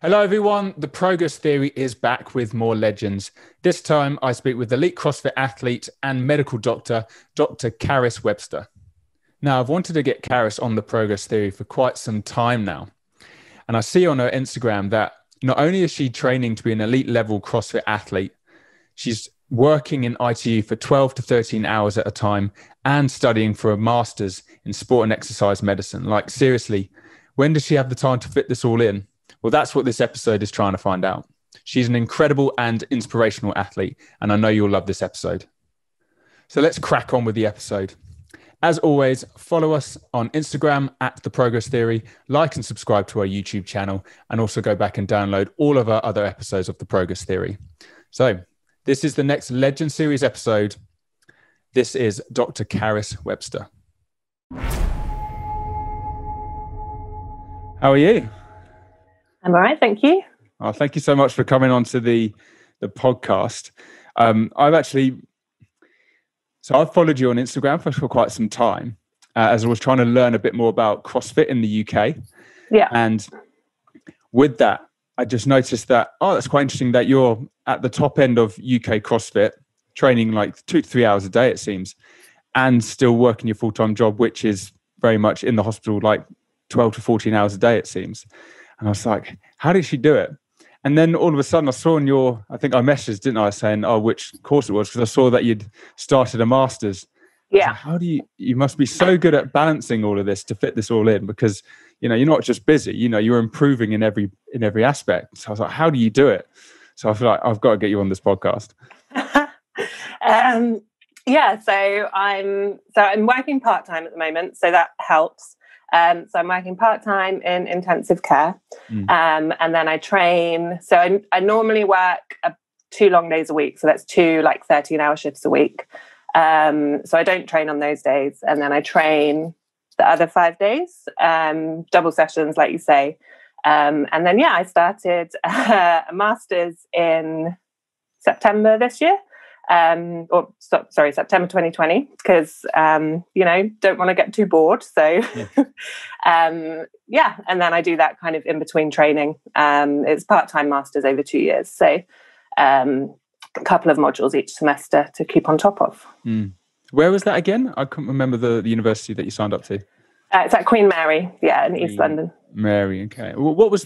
Hello, everyone. The Progress Theory is back with more legends. This time, I speak with elite CrossFit athlete and medical doctor, Dr. Carys Webster. Now, I've wanted to get Carys on the Progress Theory for quite some time now. And I see on her Instagram that not only is she training to be an elite level CrossFit athlete, she's working in ITU for 12 to 13 hours at a time and studying for a master's in sport and exercise medicine. Like, seriously, when does she have the time to fit this all in? Well, that's what this episode is trying to find out. She's an incredible and inspirational athlete, and I know you'll love this episode. So let's crack on with the episode. As always, follow us on Instagram at The Progress Theory, like and subscribe to our YouTube channel, and also go back and download all of our other episodes of The Progress Theory. So this is the next Legend Series episode. This is Dr. Carys Webster. How are you? I'm all right, thank you. Oh, thank you so much for coming on to the podcast. I've followed you on Instagram for quite some time, as I was trying to learn a bit more about CrossFit in the UK. Yeah. And with that, I just noticed that, that's quite interesting that you're at the top end of UK CrossFit, training like 2 to 3 hours a day, it seems, and still working your full-time job, which is very much in the hospital, like 12 to 14 hours a day, it seems. And I was like, how did she do it? And then all of a sudden I saw I think I messaged, didn't I, saying, which course it was, because I saw that you'd started a master's. Yeah. Like, how do you must be so good at balancing all of this to fit this all in, because, you're not just busy, you're improving in every aspect. So I was like, how do you do it? So I feel like I've got to get you on this podcast. So I'm working part-time at the moment, so that helps. So I'm working part-time in intensive care, and then I train. So I normally work 2 long days a week. So that's 2 13-hour shifts a week. So I don't train on those days. And then I train the other 5 days, double sessions, like you say. And then, I started a master's in September this year. September 2020, because, don't want to get too bored. So, and then I do that kind of in between training. It's part-time masters over 2 years. So, a couple of modules each semester to keep on top of. Where was that again? I couldn't remember the university that you signed up to. It's at Queen Mary, in East London. Mary, okay. What was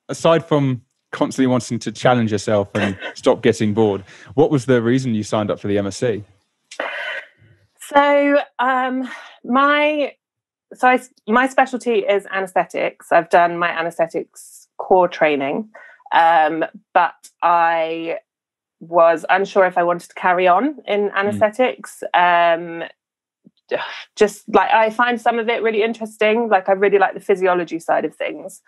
aside from constantly wanting to challenge yourself and stop getting bored, what was the reason you signed up for the MSc? So my specialty is anesthetics. I've done my anesthetics core training, but I was unsure if I wanted to carry on in anesthetics. Just like, I find some of it really interesting. Like, I really like the physiology side of things.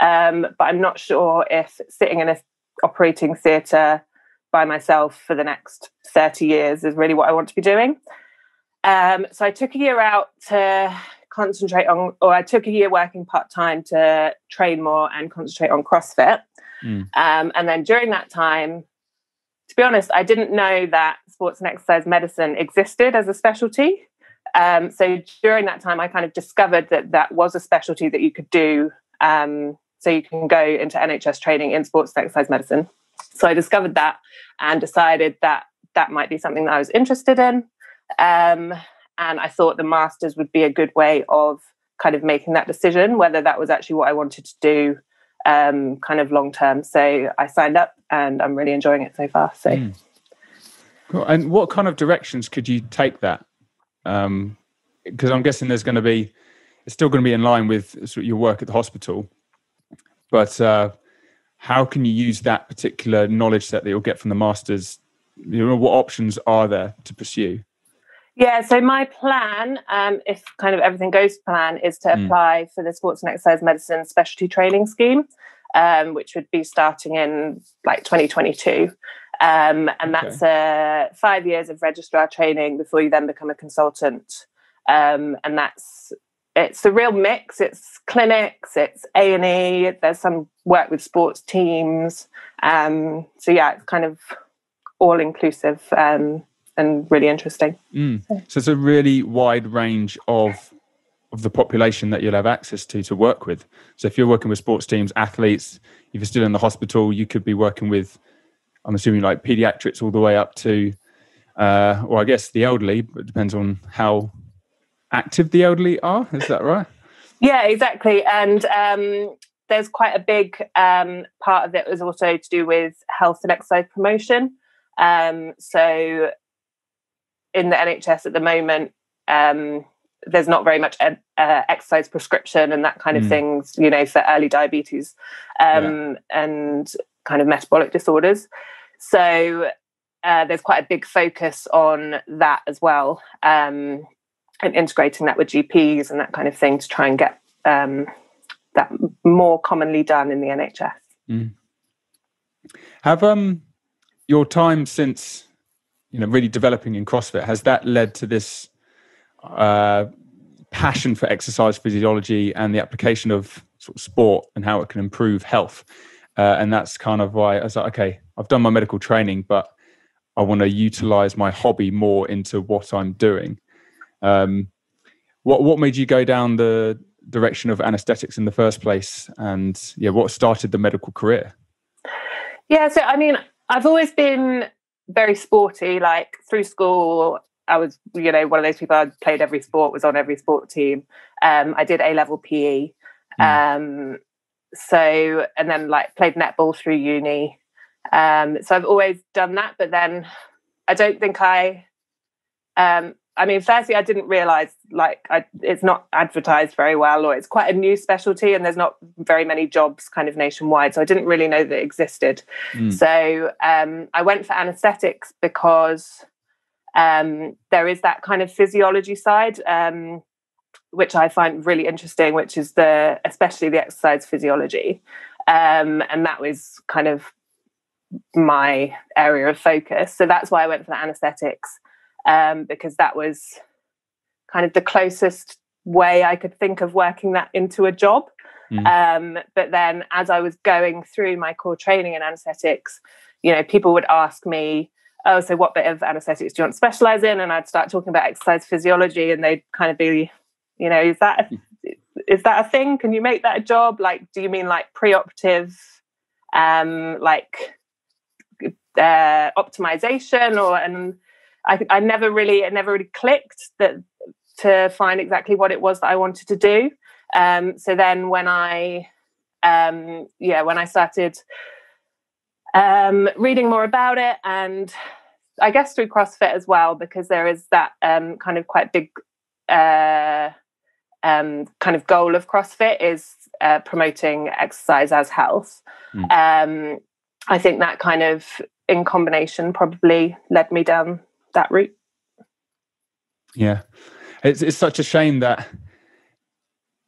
But I'm not sure if sitting in an operating theatre by myself for the next 30 years is really what I want to be doing. So I took a year out to concentrate on, or I took a year working part-time to train more and concentrate on CrossFit. And then during that time, to be honest, I didn't know that sports and exercise medicine existed as a specialty. So during that time, I kind of discovered that was a specialty that you could do. So you can go into NHS training in sports and exercise medicine. So I discovered that and decided that might be something that I was interested in. And I thought the master's would be a good way of kind of making that decision, whether that was actually what I wanted to do kind of long term. So I signed up and I'm really enjoying it so far. So, Cool. And what kind of directions could you take that? Because I'm guessing it's still going to be in line with sort of your work at the hospital. But how can you use that particular knowledge set that you'll get from the masters? What options are there to pursue? Yeah, so my plan, if kind of everything goes to plan, is to apply for the Sports and Exercise Medicine Specialty Training Scheme, which would be starting in 2022. And that's 5 years of registrar training before you then become a consultant. And it's a real mix. It's clinics, it's A&E, there's some work with sports teams. So it's kind of all inclusive and really interesting. So it's a really wide range of of the population that you'll have access to work with. So if you're working with sports teams, athletes, if you're still in the hospital, you could be working with, I'm assuming, like pediatrics all the way up to, or I guess the elderly, but it depends on how active the elderly are. Is that right? Yeah, exactly. And there's quite a big part of it was also to do with health and exercise promotion. So in the NHS at the moment, there's not very much exercise prescription and that kind of things, you know, for early diabetes and kind of metabolic disorders. So there's quite a big focus on that as well, and integrating that with GPs and that kind of thing to try and get that more commonly done in the NHS. Have your time since, you know, really developing in CrossFit, has that led to this passion for exercise physiology and the application of sort of sport and how it can improve health? And that's kind of why I was like, okay, I've done my medical training, but I want to utilize my hobby more into what I'm doing. What made you go down the direction of anesthetics in the first place? And what started the medical career? Yeah, so I mean, I've always been very sporty. Like through school, I was, you know, one of those people. I played every sport, was on every sport team. I did A-level PE. So, and then like played netball through uni. So I've always done that, but then I don't think I mean, firstly, I didn't realize it's not advertised very well, or it's quite a new specialty and there's not very many jobs kind of nationwide. So I didn't really know that it existed. So I went for anesthetics because there is that kind of physiology side, which I find really interesting, which is especially the exercise physiology. And that was kind of my area of focus. So that's why I went for the anesthetics. Because that was kind of the closest way I could think of working that into a job. But then as I was going through my core training in anesthetics, you know, people would ask me, oh, so what bit of anesthetics do you want to specialize in? And I'd start talking about exercise physiology and they'd kind of be, you know, is that a thing? Can you make that a job? Like, do you mean like preoperative, optimization and it never really clicked to find exactly what it was that I wanted to do. So then when I started reading more about it, and I guess through CrossFit as well, because there is that kind of quite big kind of goal of CrossFit is promoting exercise as health. I think that kind of in combination probably led me down that route. Yeah, it's such a shame that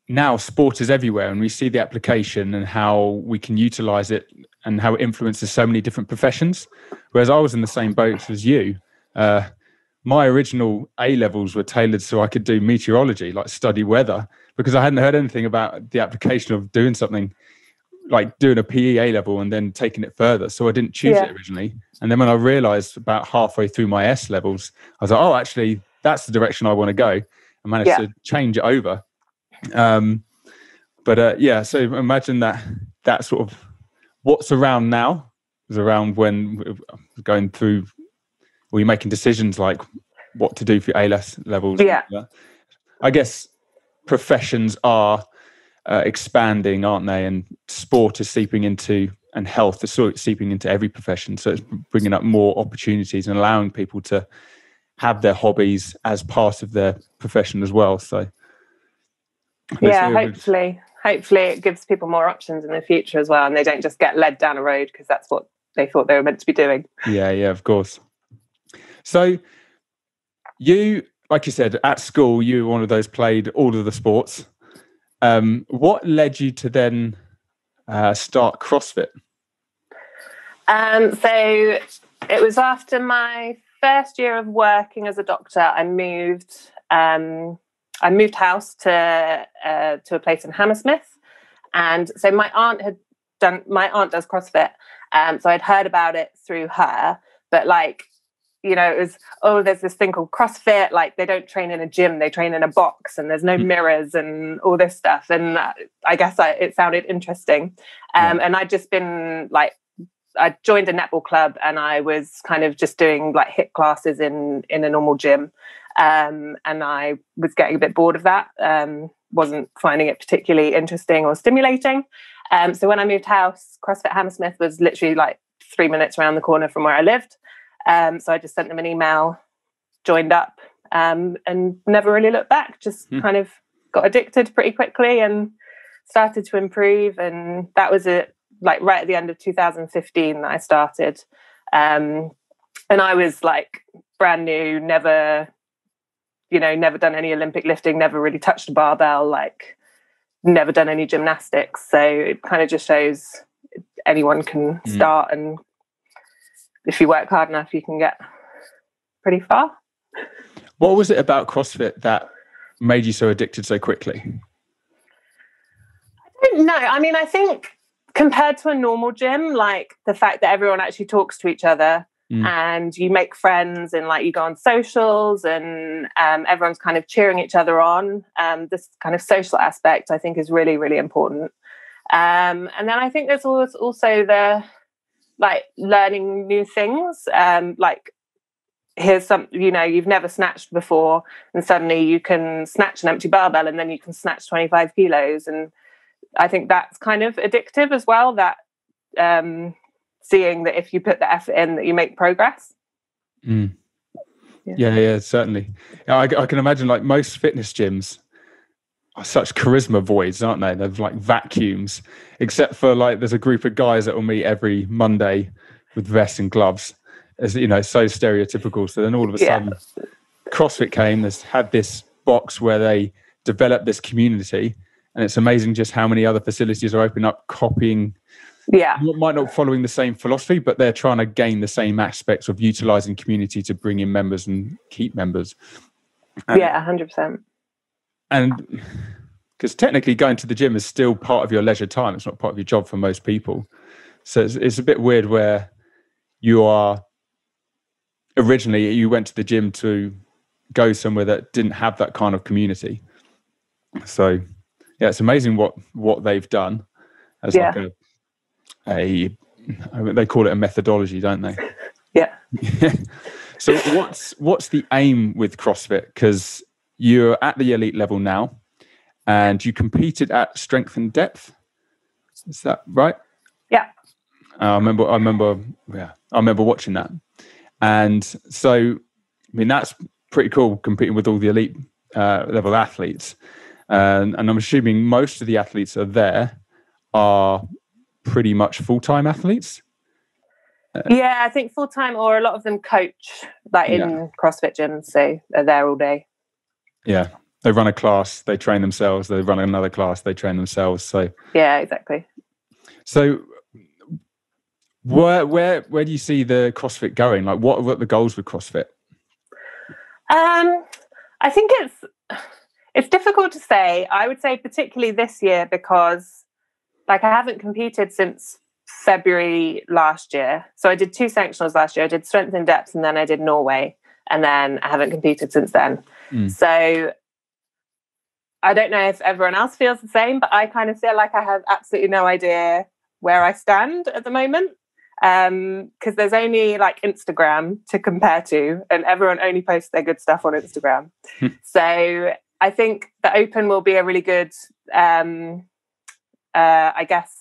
now sport is everywhere and we see the application and how we can utilize it and how it influences so many different professions. Whereas I was in the same boat as you. My original A levels were tailored so I could do meteorology, like study weather, because I hadn't heard anything about the application of doing something like doing a PE A level and then taking it further. So I didn't choose it originally. And then when I realized about halfway through my S levels, I was like, oh, actually, that's the direction I want to go. I managed to change it over. So imagine that sort of what's around now is around when we're going through, or you're making decisions like what to do for your A levels. Yeah. I guess professions are expanding, aren't they? And sport is seeping into, and health is sort of seeping into every profession. So it's bringing up more opportunities and allowing people to have their hobbies as part of their profession as well. So hopefully it gives people more options in the future as well, and they don't just get led down a road because that's what they thought they were meant to be doing. Yeah, of course. So you, like you said, at school, you were one of those played all of the sports. What led you to then start CrossFit? So it was after my first year of working as a doctor. I moved house to a place in Hammersmith, and so my aunt does CrossFit. So I'd heard about it through her, but like it was, oh, there's this thing called CrossFit. Like, they don't train in a gym, they train in a box, and there's no mirrors and all this stuff. And I guess it sounded interesting. And I'd just been like, I joined a netball club, and I was kind of just doing like HIIT classes in a normal gym. And I was getting a bit bored of that. Wasn't finding it particularly interesting or stimulating. So when I moved house, CrossFit Hammersmith was literally like 3 minutes around the corner from where I lived. So I just sent them an email, joined up, and never really looked back. Just kind of got addicted pretty quickly and started to improve. And that was it, like right at the end of 2015 that I started. And I was like brand new, never done any Olympic lifting, never really touched a barbell, like never done any gymnastics. So it kind of just shows anyone can start, and if you work hard enough, you can get pretty far. What was it about CrossFit that made you so addicted so quickly? I don't know. I mean, I think compared to a normal gym, like the fact that everyone actually talks to each other and you make friends, and like you go on socials, and everyone's kind of cheering each other on. This kind of social aspect, I think, is really, really important. And then I think there's also the like learning new things. Like, here's some, you've never snatched before, and suddenly you can snatch an empty barbell, and then you can snatch 25 kilos. And I think that's kind of addictive as well, that seeing that if you put the effort in, that you make progress. Yeah, certainly. I can imagine, like, most fitness gyms are such charisma voids, aren't they? They're like vacuums, except for like there's a group of guys that will meet every Monday with vests and gloves, as so stereotypical. So then all of a sudden CrossFit came, had this box where they developed this community, and it's amazing just how many other facilities are opening up, copying. Might not following the same philosophy, but they're trying to gain the same aspects of utilizing community to bring in members and keep members. 100%. And because technically going to the gym is still part of your leisure time, it's not part of your job for most people. So it's a bit weird where you went to the gym to go somewhere that didn't have that kind of community. So yeah, it's amazing what they've done as like they call it a methodology, don't they? Yeah. So what's the aim with CrossFit? Because you're at the elite level now, and you competed at strength and depth. Is that right? Yeah. I remember watching that. And so, I mean, that's pretty cool, competing with all the elite level athletes. And I'm assuming most of the athletes are pretty much full-time athletes. I think full-time, or a lot of them coach, like in CrossFit gyms, so they're there all day. Yeah, they run a class, they train themselves, they run another class, they train themselves. So yeah, exactly. So where do you see the CrossFit going? Like, what are the goals with CrossFit? I think it's difficult to say. I would say particularly this year, because like I haven't competed since February last year. So I did 2 sanctionals last year. I did strength and depth, and then I did Norway, and then I haven't competed since then. So I don't know if everyone else feels the same, but I kind of feel like I have absolutely no idea where I stand at the moment, because there's only like Instagram to compare to, and everyone only posts their good stuff on Instagram. So I think the Open will be a really good I guess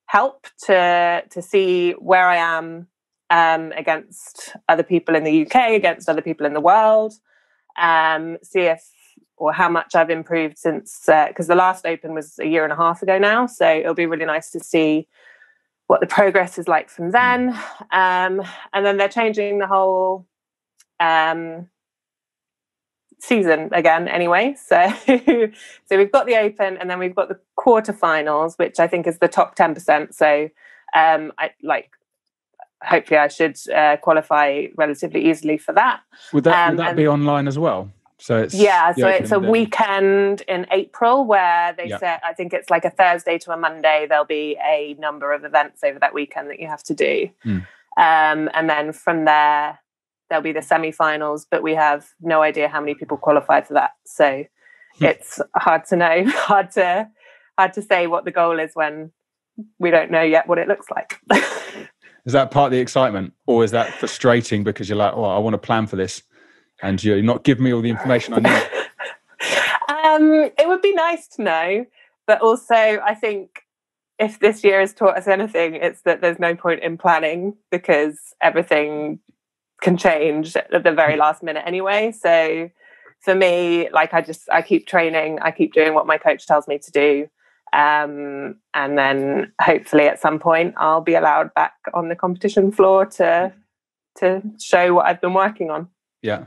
help to see where I am against other people in the UK, against other people in the world, see if or how much I've improved since, because the last Open was a year and a half ago now, so it'll be really nice to see what the progress is like from then. And then they're changing the whole season again anyway, so we've got the Open, and then we've got the quarterfinals, which I think is the top 10%. So hopefully I should qualify relatively easily for that. Would that be online as well? So it's it's a weekend in April where they said, I think it's like a Thursday to a Monday, there'll be a number of events over that weekend that you have to do. And then from there, there'll be the semi-finals, but we have no idea how many people qualify for that. So it's hard to know, hard to say what the goal is when we don't know yet what it looks like. Is that part of the excitement, or is that frustrating because you're like, oh, I want to plan for this and you're not giving me all the information I need? It would be nice to know, but also I think if this year has taught us anything, it's that there's no point in planning because everything can change at the very last minute anyway. So for me, like I keep training, I keep doing what my coach tells me to do. And then hopefully at some point I'll be allowed back on the competition floor to show what I've been working on. Yeah.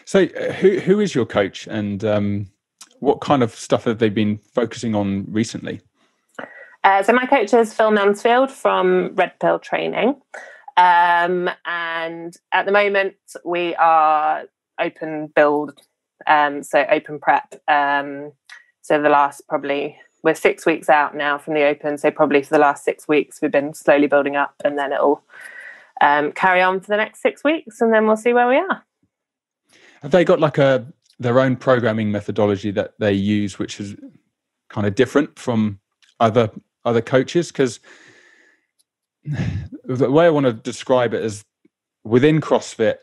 So who is your coach, and what kind of stuff have they been focusing on recently? So my coach is Phil Mansfield from Red Pill Training. And at the moment we are open build, so open prep. So the last we're 6 weeks out now from the open. So probably for the last 6 weeks, we've been slowly building up, and then it'll carry on for the next 6 weeks, and then we'll see where we are. Have they got like their own programming methodology that they use, which is kind of different from other coaches? Because the way I want to describe it is, within CrossFit,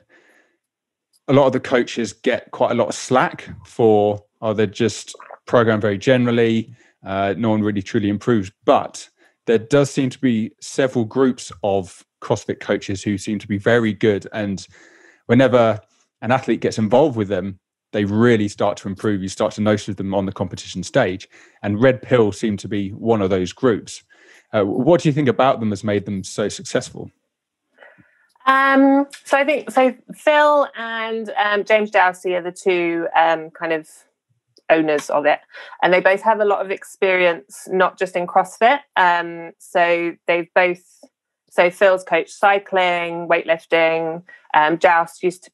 a lot of the coaches get quite a lot of slack for, they're just program very generally. No one really truly improves, but there does seem to be several groups of CrossFit coaches who seem to be very good, and whenever an athlete gets involved with them, they really start to improve. You start to notice them on the competition stage, and Red Pill seem to be one of those groups. What do you think about them has made them so successful? So I think Phil and James Dowsey are the two kind of owners of it, and they both have a lot of experience, not just in CrossFit. So Phil's coached cycling, weightlifting. Joust used to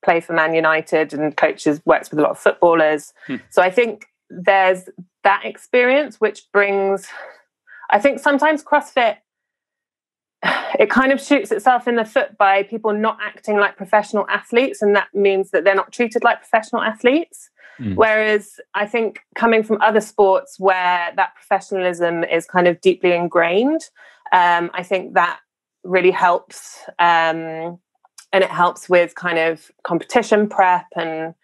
play for Man United and works with a lot of footballers. So I think there's that experience, which brings, I think sometimes CrossFit, it kind of shoots itself in the foot by people not acting like professional athletes, and that means that they're not treated like professional athletes. Whereas I think coming from other sports where that professionalism is kind of deeply ingrained, I think that really helps. And it helps with kind of competition prep and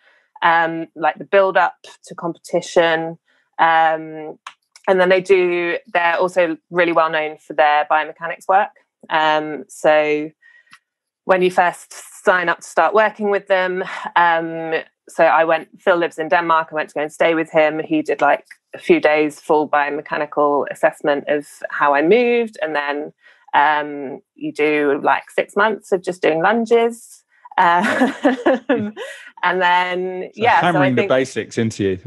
like the build up to competition. And then they're also really well known for their biomechanics work. So when you first sign up to start working with them, Phil lives in Denmark. I went to go and stay with him. He did like a few days full biomechanical assessment of how I moved. And then you do like 6 months of just doing lunges. And then, hammering the basics into you.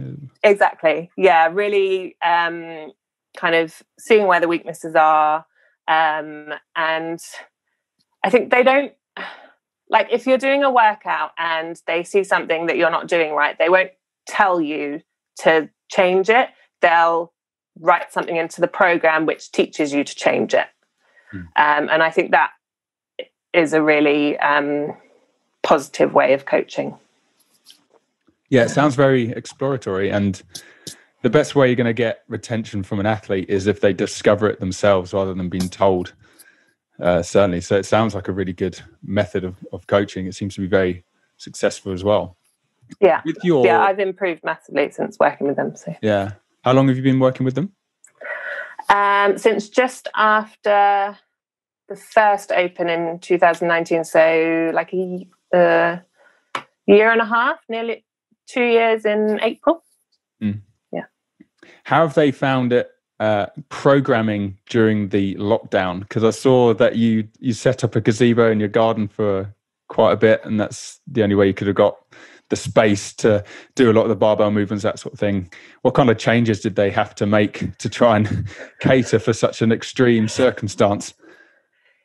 Exactly. Yeah. Really kind of seeing where the weaknesses are. And I think they don't, like, if you're doing a workout and they see something that you're not doing right, they won't tell you to change it. They'll write something into the program which teaches you to change it. And I think that is a really positive way of coaching. Yeah, it sounds very exploratory, and the best way you're going to get retention from an athlete is if they discover it themselves rather than being told. Certainly. So it sounds like a really good method of coaching. It seems to be very successful as well. Yeah. I've improved massively since working with them. So. Yeah. How long have you been working with them? Since just after the first open in 2019. So like a year and a half, nearly 2 years in April. Yeah. How have they found it programming during the lockdown? Because I saw that you set up a gazebo in your garden for quite a bit, and that's the only way you could have got the space to do a lot of the barbell movements, that sort of thing. What kind of changes did they have to make to try and cater for such an extreme circumstance?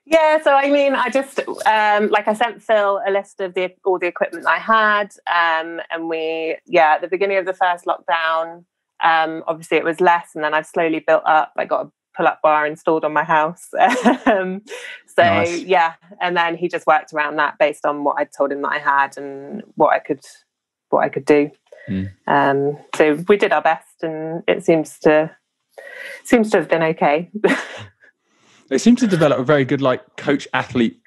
Yeah, so I mean, I just I sent Phil a list of all the equipment I had, and at the beginning of the first lockdown, obviously it was less, and then I've slowly built up. I got pull-up bar installed on my house. Nice. Yeah, and then he just worked around that based on what I told him that I had and what I could do. So we did our best, and it seems to have been okay. They seem to develop a very good like coach-athlete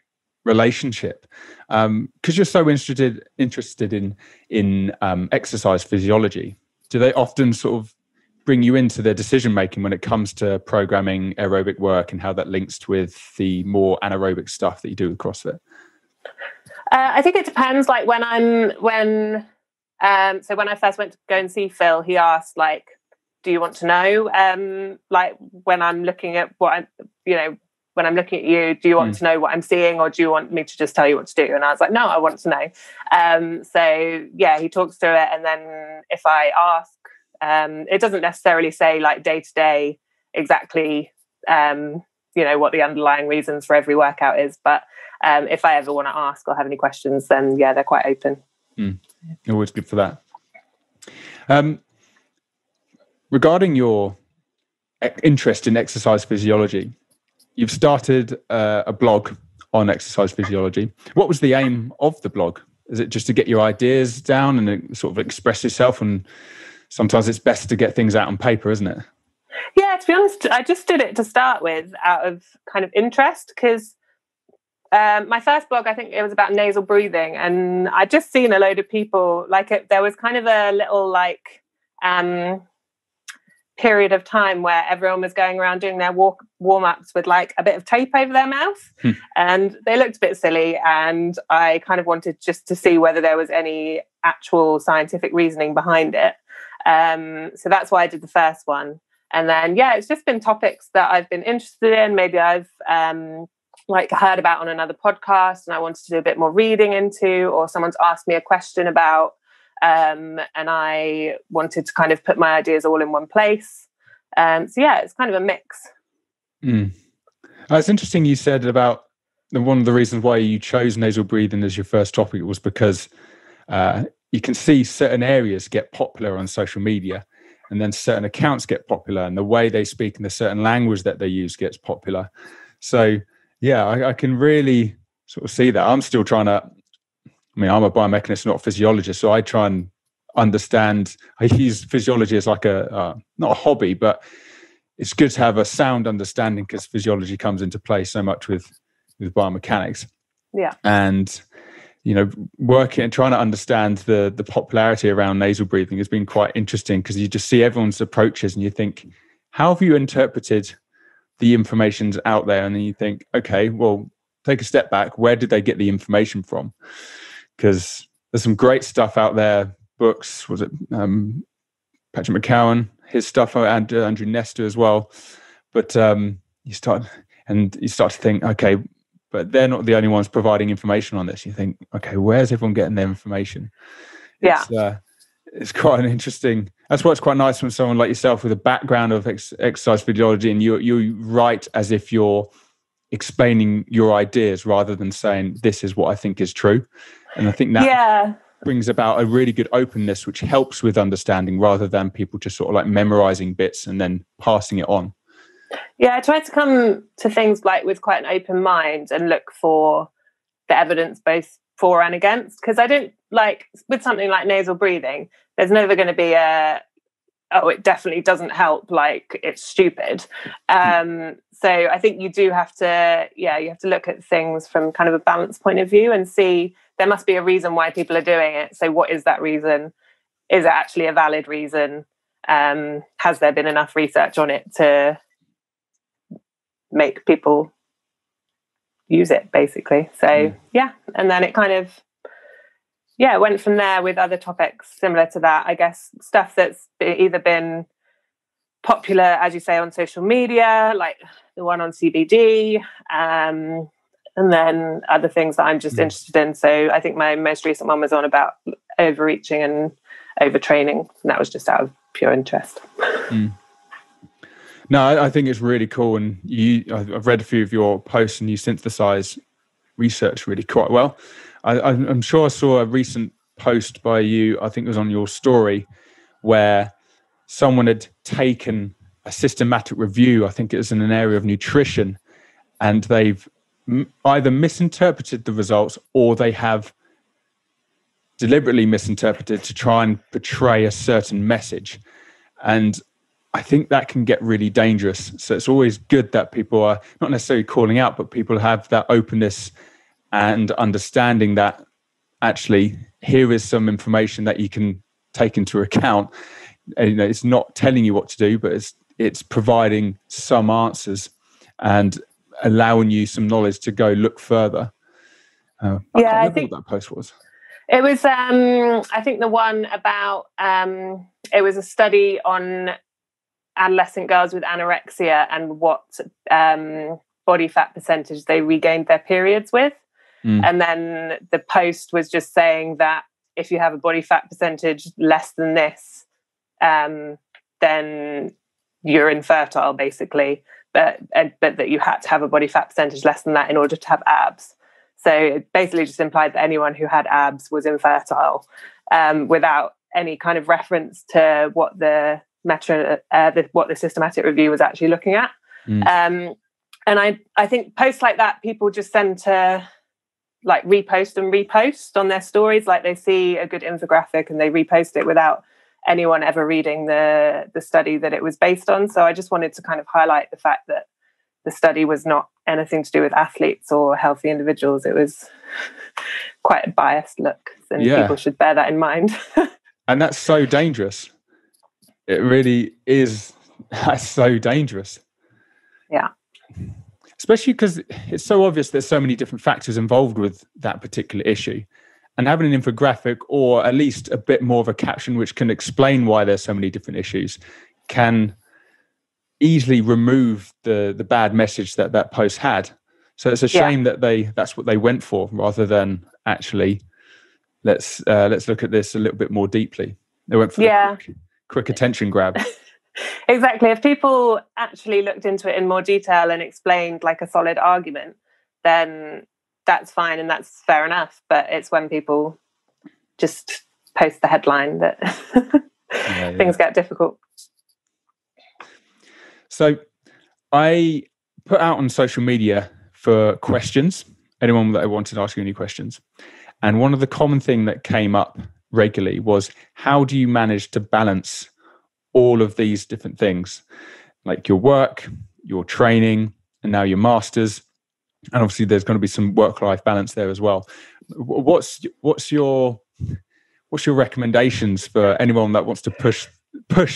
relationship, because you're so interested in exercise physiology. Do they often sort of bring you into their decision making when it comes to programming aerobic work and how that links with the more anaerobic stuff that you do with CrossFit? I think it depends. Like when I first went to go and see Phil, he asked, like, do you want to know, like when I'm looking at when I'm looking at you, do you want to know what I'm seeing, or do you want me to just tell you what to do? And I was like, no, I want to know. So yeah, he talks through it. And then if I ask, it doesn't necessarily say like day to day exactly, what the underlying reasons for every workout is. But if I ever want to ask or have any questions, then yeah, they're quite open. Always good for that. Regarding your interest in exercise physiology, you've started a blog on exercise physiology. What was the aim of the blog? Is it just to get your ideas down and sort of express yourself? And sometimes it's best to get things out on paper, isn't it? Yeah, to be honest, I just did it to start with out of kind of interest, because my first blog, I think it was about nasal breathing, and I'd just seen a load of people there was kind of a little period of time where everyone was going around doing their warm-ups with like a bit of tape over their mouth, and they looked a bit silly, and I kind of wanted just to see whether there was any actual scientific reasoning behind it. So that's why I did the first one. And then yeah, it's just been topics that I've been interested in. Maybe I've heard about on another podcast and I wanted to do a bit more reading into, or someone's asked me a question about, and I wanted to kind of put my ideas all in one place. So yeah, it's kind of a mix. It's interesting you said about one of the reasons why you chose nasal breathing as your first topic was because you can see certain areas get popular on social media, and then certain accounts get popular, and the way they speak and the certain language that they use gets popular. So yeah, I can really sort of see that. I'm still trying to, I'm a biomechanist, not a physiologist, so I try and understand. I use physiology as like not a hobby, but it's good to have a sound understanding, because physiology comes into play so much with biomechanics. Yeah. And working and trying to understand the popularity around nasal breathing has been quite interesting, because you just see everyone's approaches and you think, how have you interpreted the information's out there? And then you think, okay, well, take a step back. Where did they get the information from? Because there's some great stuff out there. Books, was it Patrick McCowan, his stuff, and Andrew Nestor as well. But you start to think, okay, but they're not the only ones providing information on this. You think, okay, where's everyone getting their information? Yeah. It's quite an interesting. That's why it's quite nice when someone like yourself with a background of exercise physiology, and you write as if you're explaining your ideas rather than saying this is what I think is true. And I think that brings about a really good openness, which helps with understanding, rather than people just sort of like memorizing bits and then passing it on. Yeah, I try to come to things like with quite an open mind and look for the evidence both for and against, because I don't like with something like nasal breathing, there's never going to be it definitely doesn't help, like it's stupid. So I think you do have to, you have to look at things from kind of a balanced point of view and see there must be a reason why people are doing it. So what is that reason? Is it actually a valid reason? Has there been enough research on it to make people use it, basically? So and then it kind of went from there with other topics similar to that. I guess stuff that's either been popular, as you say, on social media, like the one on CBD, and then other things that I'm just interested in. So I think my most recent one was on about overreaching and overtraining, and that was just out of pure interest. No, I think it's really cool. And I've read a few of your posts, and you synthesize research really quite well. I'm sure I saw a recent post by you, I think it was on your story, where someone had taken a systematic review. I think it was in an area of nutrition, and they've either misinterpreted the results or they have deliberately misinterpreted to try and portray a certain message. And I think that can get really dangerous. So it's always good that people are not necessarily calling out, but people have that openness and understanding that actually here is some information that you can take into account. And, you know, it's not telling you what to do, but it's providing some answers and allowing you some knowledge to go look further. I can't remember what that post was. It was, I think the one about, it was a study on adolescent girls with anorexia and what body fat percentage they regained their periods with. And then the post was just saying that if you have a body fat percentage less than this, then you're infertile, basically. But that you had to have a body fat percentage less than that in order to have abs. So it basically just implied that anyone who had abs was infertile, without any kind of reference to what the what the systematic review was actually looking at. And I think posts like that, people just tend to like repost on their stories. Like they see a good infographic and they repost it without anyone ever reading the study that it was based on. So I just wanted to kind of highlight the fact that the study was not anything to do with athletes or healthy individuals. It was quite a biased look, and people should bear that in mind. And that's so dangerous. It really is. That's so dangerous. Yeah. Especially because it's so obvious there's so many different factors involved with that particular issue. And having an infographic or at least a bit more of a caption which can explain why there's so many different issues can easily remove the bad message that post had. So it's a shame that that's what they went for, rather than actually let's look at this a little bit more deeply. They went for the quick attention grab. Exactly. If people actually looked into it in more detail and explained like a solid argument, then that's fine and that's fair enough. But it's when people just post the headline that things get difficult. So I put out on social media for questions, anyone that wanted to ask you any questions. And one of the common thing that came up regularly was, how do you manage to balance all of these different things, like your work, your training, and now your masters? And obviously there's going to be some work-life balance there as well. What's your recommendations for anyone that wants to push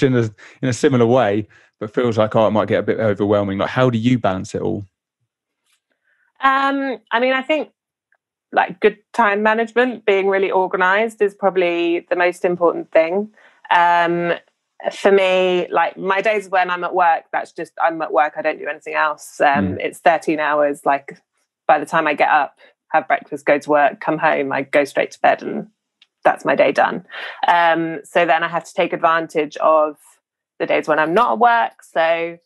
in a similar way, but feels like, it might get a bit overwhelming? Like, how do you balance it all? I mean, I think like good time management, being really organized is probably the most important thing. For me, like my days when I'm at work, that's just, I'm at work, I don't do anything else. It's 13 hours. Like by the time I get up, have breakfast, go to work, come home, I go straight to bed, and that's my day done. So then I have to take advantage of the days when I'm not at work. So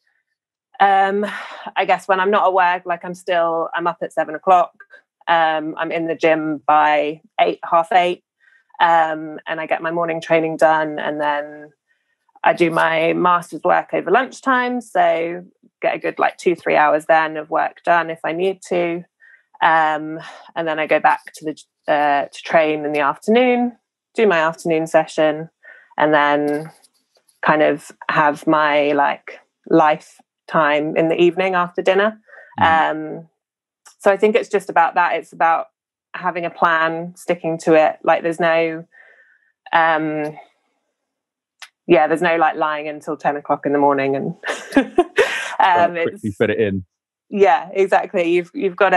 I guess when I'm not at work, like I'm up at 7 o'clock. I'm in the gym by 8:30, and I get my morning training done, and then I do my master's work over lunchtime. So get a good 2-3 hours then of work done if I need to. And then I go back to train in the afternoon, do my afternoon session, and then kind of have my life time in the evening after dinner. So I think it's just about that. It's about having a plan, sticking to it. Like there's no lying until 10 o'clock in the morning and quickly fit it in. Yeah, exactly. You've got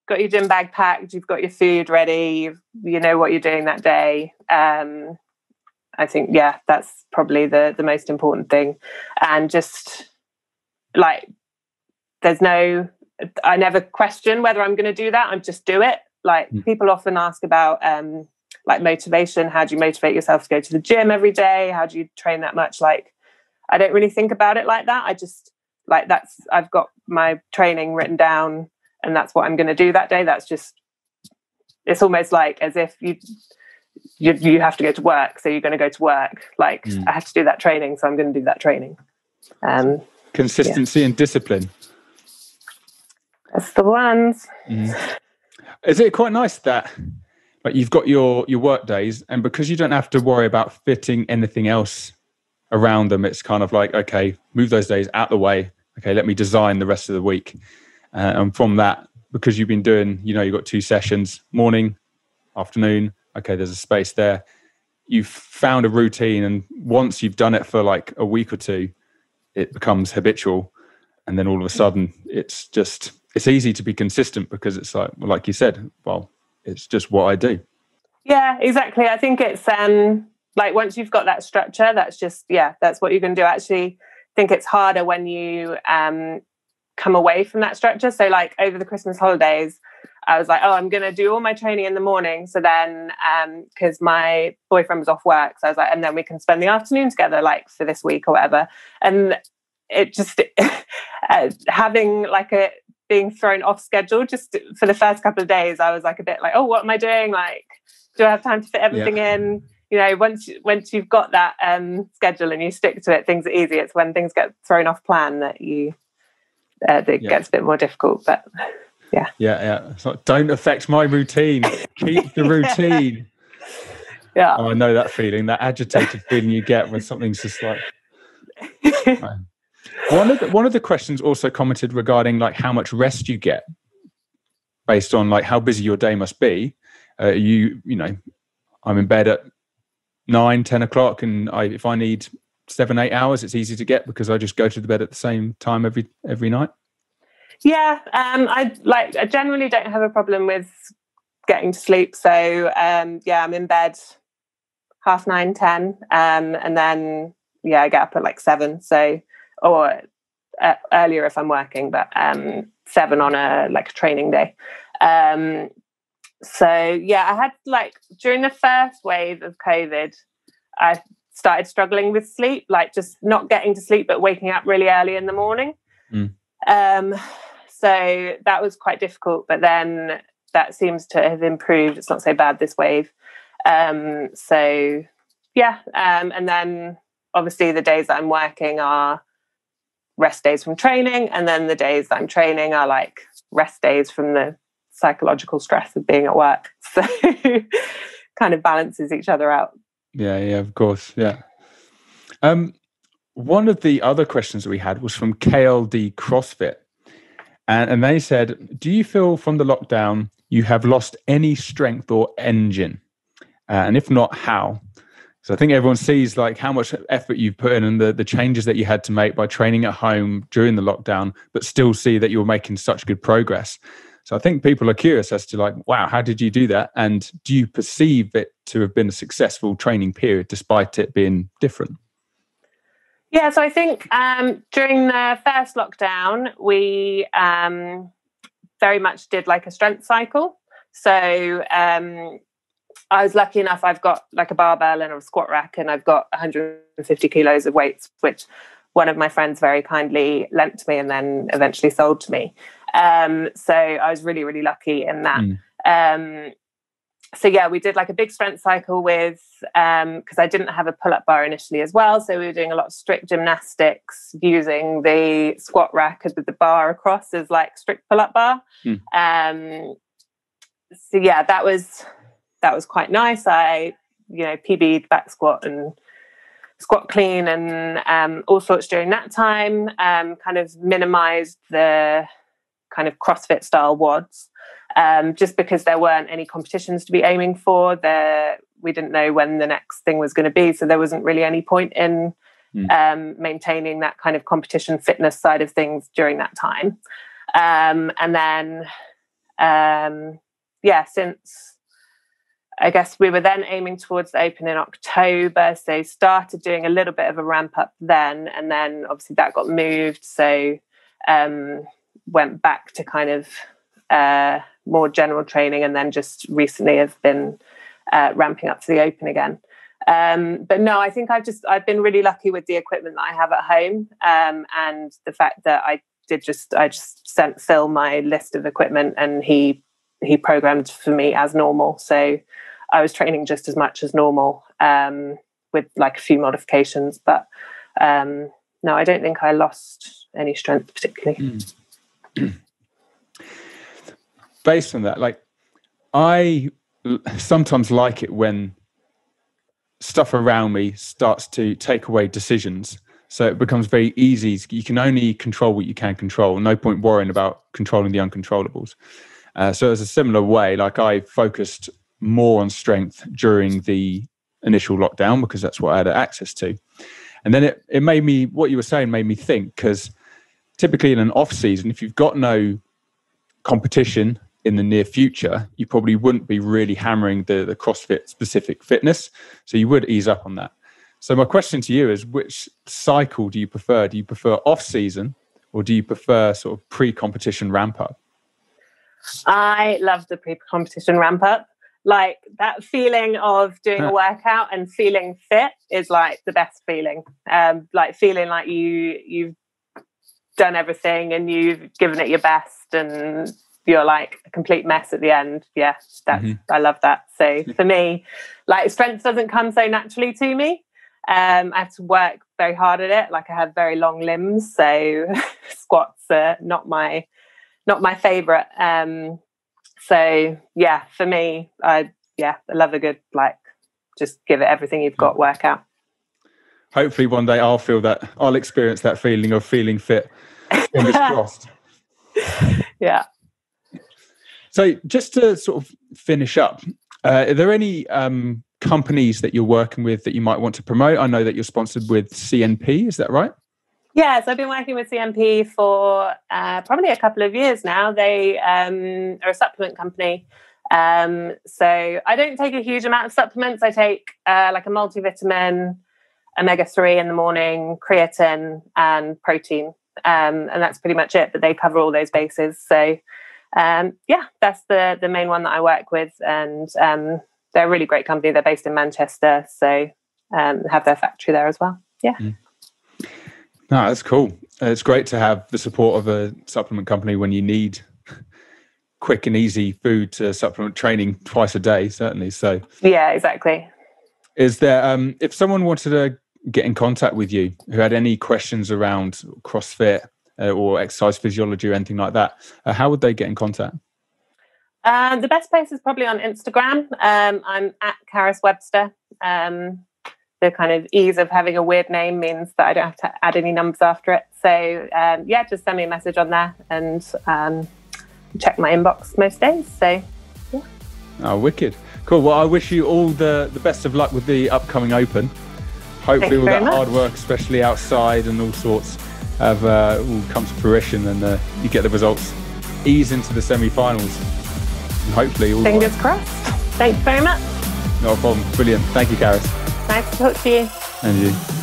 your gym bag packed, you've got your food ready, you know what you're doing that day. I think that's probably the most important thing. And just I never question whether I'm going to do that. I just do it. People often ask about motivation. How do you motivate yourself to go to the gym every day? How do you train that much? I don't really think about it like that. I just I've got my training written down and that's what I'm going to do that day. That's just, it's almost like as if you have to go to work, so you're going to go to work. I have to do that training, so I'm going to do that training. Consistency and discipline. That's the ones. Is it quite nice that like you've got your work days, and because you don't have to worry about fitting anything else around them, it's kind of like, okay, move those days out the way. Okay, let me design the rest of the week. And from that, because you've been doing, you've got 2 sessions, morning, afternoon. Okay, there's a space there. You've found a routine, and once you've done it for like a week or 2, it becomes habitual. And then all of a sudden, it's easy to be consistent because it's like you said, well, it's just what I do. Yeah, exactly. I think it's like once you've got that structure, that's what you're going to do. Actually, I think it's harder when you come away from that structure. So like over the Christmas holidays, I was like, I'm going to do all my training in the morning. So then, because my boyfriend was off work, so I was like, and then we can spend the afternoon together, like for this week or whatever. And it just having like being thrown off schedule just for the first couple of days, I was like a bit like, oh, what am I doing? Like, do I have time to fit everything in? Once you've got that schedule and you stick to it, things are easy. It's when things get thrown off plan that it gets a bit more difficult. But yeah. It's like, don't affect my routine. Keep the routine. Yeah. Oh, I know that feeling, that agitated feeling you get when something's just like. One of the questions also commented regarding like how much rest you get based on like how busy your day must be. I'm in bed at 9-10 o'clock, and if I need 7-8 hours, it's easy to get because I just go to the bed at the same time every night. Yeah, I generally don't have a problem with getting to sleep. So I'm in bed 9:30, 10, and then I get up at like 7. So or earlier if I'm working, but 7 on a training day. So I had like during the first wave of COVID, I started struggling with sleep, like just not getting to sleep, but waking up really early in the morning. So that was quite difficult, but then that seems to have improved. It's not so bad this wave. And then obviously the days that I'm working are rest days from training, and then the days that I'm training are like rest days from the psychological stress of being at work. So kind of balances each other out. Yeah, of course. Yeah. One of the other questions that we had was from KLD Crossfit. And they said, do you feel from the lockdown you have lost any strength or engine? And if not, how? So I think everyone sees like how much effort you've put in and the changes that you had to make by training at home during the lockdown, but still see that you're making such good progress. So I think people are curious as to like, wow, how did you do that? And do you perceive it to have been a successful training period despite it being different? Yeah, so I think during the first lockdown, we very much did like a strength cycle. So I was lucky enough, I've got like a barbell and a squat rack, and I've got 150 kilos of weights, which one of my friends very kindly lent to me and then eventually sold to me. So I was really, really lucky in that. We did like a big strength cycle with, because I didn't have a pull-up bar initially as well. So we were doing a lot of strict gymnastics using the squat rack with the bar across as like strict pull-up bar. That was quite nice. I, PB'd back squat and squat clean and all sorts during that time, kind of minimized the kind of CrossFit style WODs. Just because there weren't any competitions to be aiming for, we didn't know when the next thing was going to be, so there wasn't really any point in maintaining that kind of competition fitness side of things during that time. Since I guess we were then aiming towards the Open in October, so started doing a little bit of a ramp up then, and then obviously that got moved, so went back to kind of more general training, and then just recently have been ramping up to the Open again. But no, I think I've been really lucky with the equipment that I have at home, and the fact that I just sent Phil my list of equipment, and he programmed for me as normal. So I was training just as much as normal, with like a few modifications, but no, I don't think I lost any strength particularly. Based on that, like, I sometimes like it when stuff around me starts to take away decisions. So it becomes very easy. You can only control what you can control. No point worrying about controlling the uncontrollables. So it's a similar way, like I focused more on strength during the initial lockdown because that's what I had access to. And then it made me, what you were saying made me think, because typically in an off season, if you've got no competition in the near future, you probably wouldn't be really hammering the CrossFit specific fitness. So you would ease up on that. So my question to you is, which cycle do you prefer? Do you prefer off season or do you prefer sort of pre-competition ramp up? I love the pre-competition ramp up. Like that feeling of doing a workout and feeling fit is like the best feeling. Like feeling like you've done everything and you've given it your best and you're like a complete mess at the end. Yeah, I love that. So for me, like strength doesn't come so naturally to me. I have to work very hard at it. Like I have very long limbs, so squats are not my favorite. So yeah, for me, I love a good, like, just give it everything you've got workout. Hopefully one day I'll experience that feeling of feeling fit. Fingers crossed. Yeah. So just to sort of finish up, are there any companies that you're working with that you might want to promote? I know that you're sponsored with CNP, is that right? Yeah, so I've been working with CNP for probably a couple of years now. They are a supplement company. So I don't take a huge amount of supplements. I take like a multivitamin, omega-3 in the morning, creatine and protein. And that's pretty much it, but they cover all those bases. So that's the main one that I work with. And they're a really great company. They're based in Manchester. So have their factory there as well. Yeah. No, that's cool. It's great to have the support of a supplement company when you need quick and easy food to supplement training twice a day, certainly. So yeah, exactly. Is there, if someone wanted to get in contact with you who had any questions around CrossFit or exercise physiology or anything like that, how would they get in contact? The best place is probably on Instagram. I'm at Carys Webster. The kind of ease of having a weird name means that I don't have to add any numbers after it. So just send me a message on there and check my inbox most days. So yeah. Oh, wicked. Cool. Well, I wish you all the best of luck with the upcoming Open. Hopefully all that hard work, especially outside and all sorts, will come to fruition and you get the results. Ease into the semi-finals. And hopefully all fingers crossed. Thanks very much. No problem. Brilliant. Thank you, Carys. Nice to talk to you. And you.